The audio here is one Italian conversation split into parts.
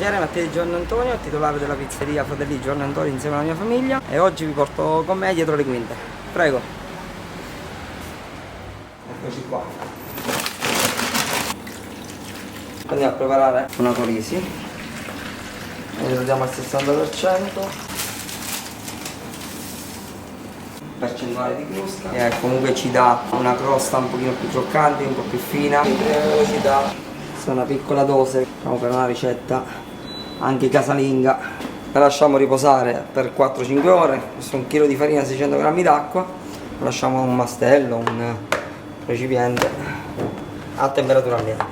Buonasera, Mattia di Giovanni Antonio, titolare della pizzeria Fratelli Giovanni Antonio insieme alla mia famiglia, e oggi vi porto con me dietro le quinte. Prego. Eccoci qua. Andiamo a preparare una corisi. Usiamo al 60%. Percentuale di crusca e comunque ci dà una crosta un pochino più croccante, un po' più fina. In prima velocità, questa è una piccola dose, diciamo, per una ricetta anche casalinga. La lasciamo riposare per 4-5 ore. Questo è un chilo di farina, 600 g d'acqua. Lo lasciamo in un mastello, un recipiente a temperatura ambiente.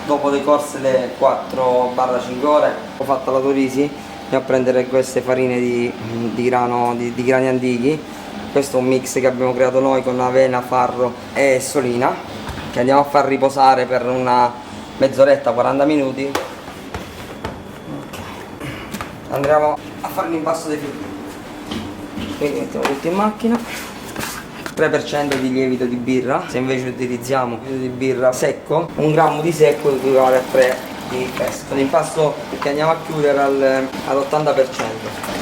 Dopo decorse le 4-5 ore ho fatto la torisi, andiamo a prendere queste farine di grani antichi. Questo è un mix che abbiamo creato noi con avena, farro e solina, che andiamo a far riposare per una mezz'oretta, 40 minuti. Okay. Andremo a fare l'impasto dei fiordi, quindi mettiamo tutto in macchina. 3% di lievito di birra. Se invece utilizziamo lievito di birra secco, 1 grammo di secco equivale a 3 di fresco. L'impasto che andiamo a chiudere all'80%.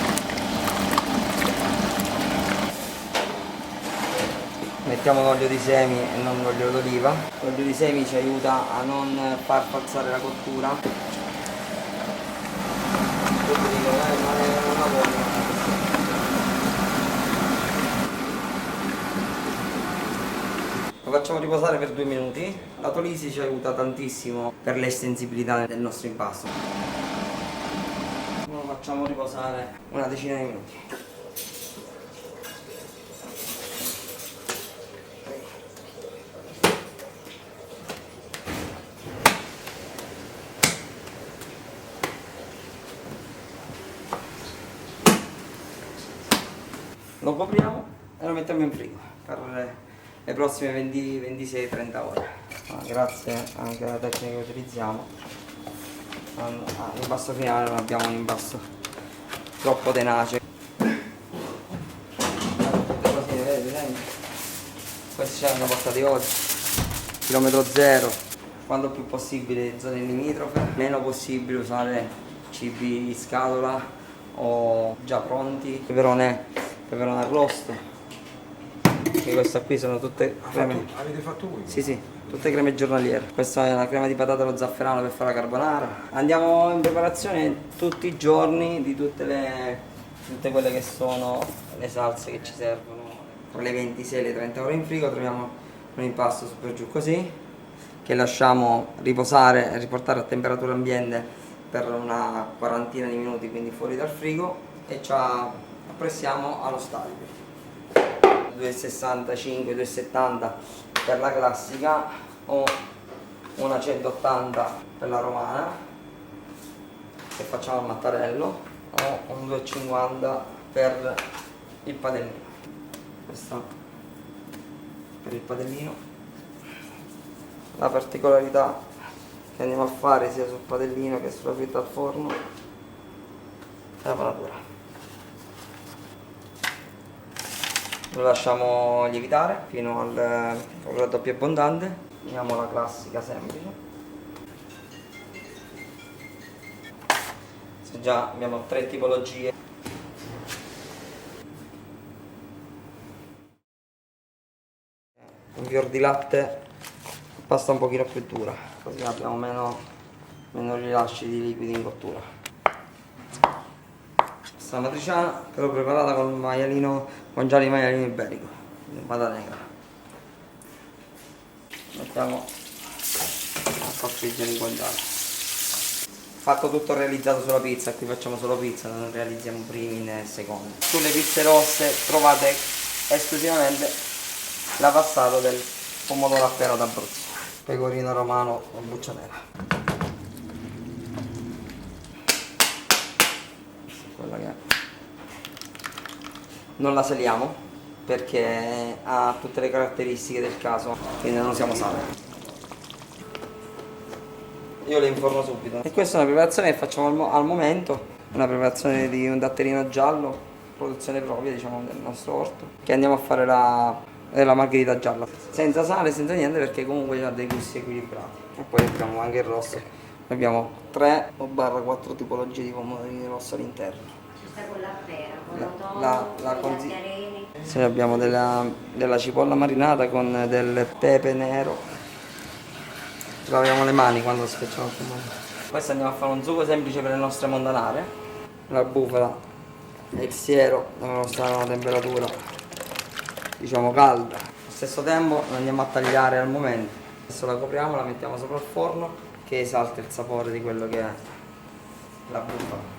Mettiamo l'olio di semi e non l'olio d'oliva. L'olio di semi ci aiuta a non far falsare la cottura. Lo facciamo riposare per 2 minuti. La tolisi ci aiuta tantissimo per l'estensibilità del nostro impasto. Lo facciamo riposare una decina di minuti. Lo copriamo e lo mettiamo in frigo per le prossime 26-30 ore. Grazie anche alla tecnica che utilizziamo, l'impasto finale non abbiamo un impasto troppo tenace. Tutte così, vedete? Questi ci hanno portati oggi, chilometro zero, quando più possibile zone limitrofe, meno possibile usare cibi in scatola o già pronti, peperone arrosto. E questa qui sono tutte creme. Avete fatto voi? Sì, tutte creme giornaliere. Questa è la crema di patata allo zafferano per fare la carbonara. Andiamo in preparazione tutti i giorni di tutte quelle che sono le salse che ci servono. Tra le 26 e le 30 ore in frigo troviamo un impasto su per giù così, che lasciamo riposare e riportare a temperatura ambiente per una quarantina di minuti, quindi fuori dal frigo, e ci appressiamo allo stadio. 2,65, 2,70 per la classica o una 180 per la romana, che facciamo al mattarello, o un 2,50 per il padellino. Questa per il padellino. La particolarità che andiamo a fare sia sul padellino che sulla fritta al forno è la panatura. Lo lasciamo lievitare fino al raddoppio abbondante. Prendiamo la classica semplice. Se già abbiamo 3 tipologie. Un fior di latte, pasta un pochino più dura, così abbiamo meno rilasci di liquidi in cottura. Questa matriciana però preparata con già il maialino iberico, patate negra. Mettiamo a far friggere i guanciale. Fatto tutto realizzato sulla pizza, qui facciamo solo pizza, non realizziamo primi né secondi. Sulle pizze rosse trovate esclusivamente la passata del pomodoro appero d'Abruzzo, pecorino romano o buccia nera. Quella che è. Non la saliamo perché ha tutte le caratteristiche del caso, quindi non usiamo sale. Io le inforno subito. E questa è una preparazione che facciamo al momento, una preparazione di un datterino giallo, produzione propria, diciamo, del nostro orto, che andiamo a fare la è la margherita gialla, senza sale, senza niente, perché comunque ha dei gusti equilibrati. E poi abbiamo anche il rosso, abbiamo 3 o barra 4 tipologie di pomodorini rosso all'interno. C'è sta con la pera, con l'otomo, con gli areni. Sì, abbiamo della cipolla marinata con del pepe nero. Ci laviamo le mani quando schiacciamo il pomodoro. Questo andiamo a fare un sugo semplice per le nostre montanare. La bufala e il siero devono stare a una temperatura, diciamo, calda. Allo stesso tempo la andiamo a tagliare al momento. Adesso la copriamo, la mettiamo sopra il forno che esalta il sapore di quello che è la bufala.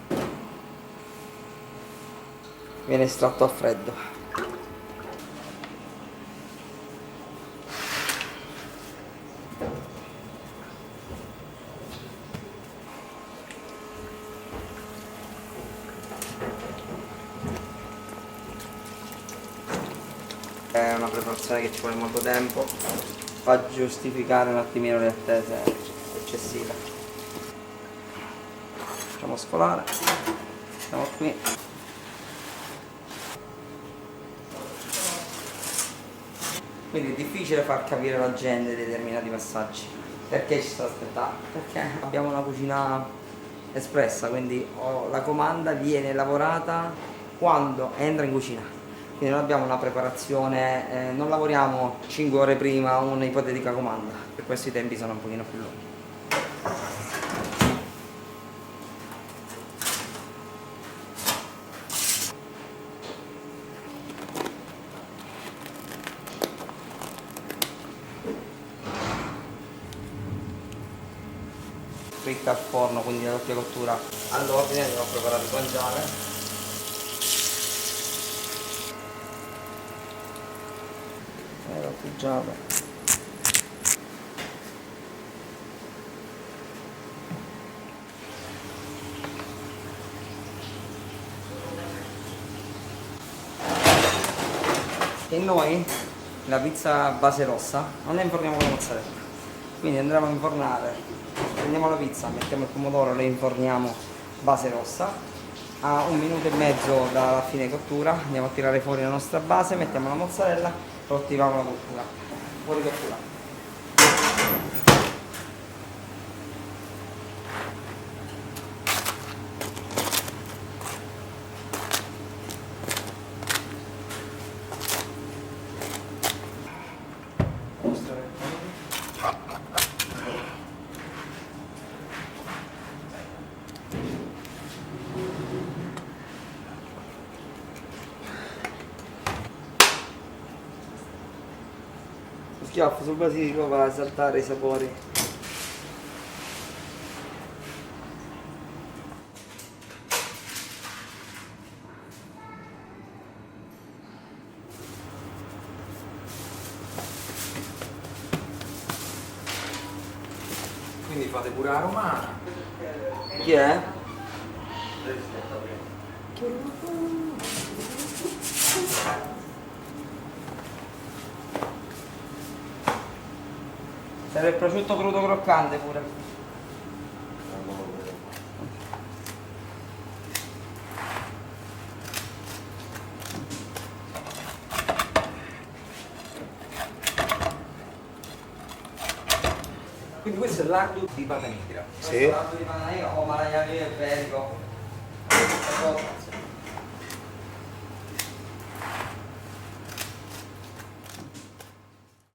Viene estratto a freddo. È una preparazione che ci vuole molto tempo, fa giustificare un attimino le attese eccessive. Facciamo scolare, siamo qui. Quindi è difficile far capire alla gente determinati passaggi. Perché ci sto aspettando? Perché abbiamo una cucina espressa, quindi la comanda viene lavorata quando entra in cucina. Quindi non abbiamo una preparazione, non lavoriamo 5 ore prima un'ipotetica comanda, per questo i tempi sono un pochino più lunghi. Fritta al forno, quindi la doppia cottura all'ordine, andiamo a preparare il guanciale. Grattugiato. E noi la pizza base rossa non la inforniamo con la mozzarella, quindi andremo a infornare, prendiamo la pizza, mettiamo il pomodoro, la inforniamo base rossa a 1 minuto e mezzo dalla fine cottura, andiamo a tirare fuori la nostra base, mettiamo la mozzarella, lo attiviamo la cottura, fuori cottura. Schiaffo sul basilico va a esaltare i sapori. Quindi fate pure la romana. Chi è? Serve il prosciutto crudo croccante pure. Quindi questo è l'ardo di pata negra. Sì. L'ardo di pata negra o maiale iberico.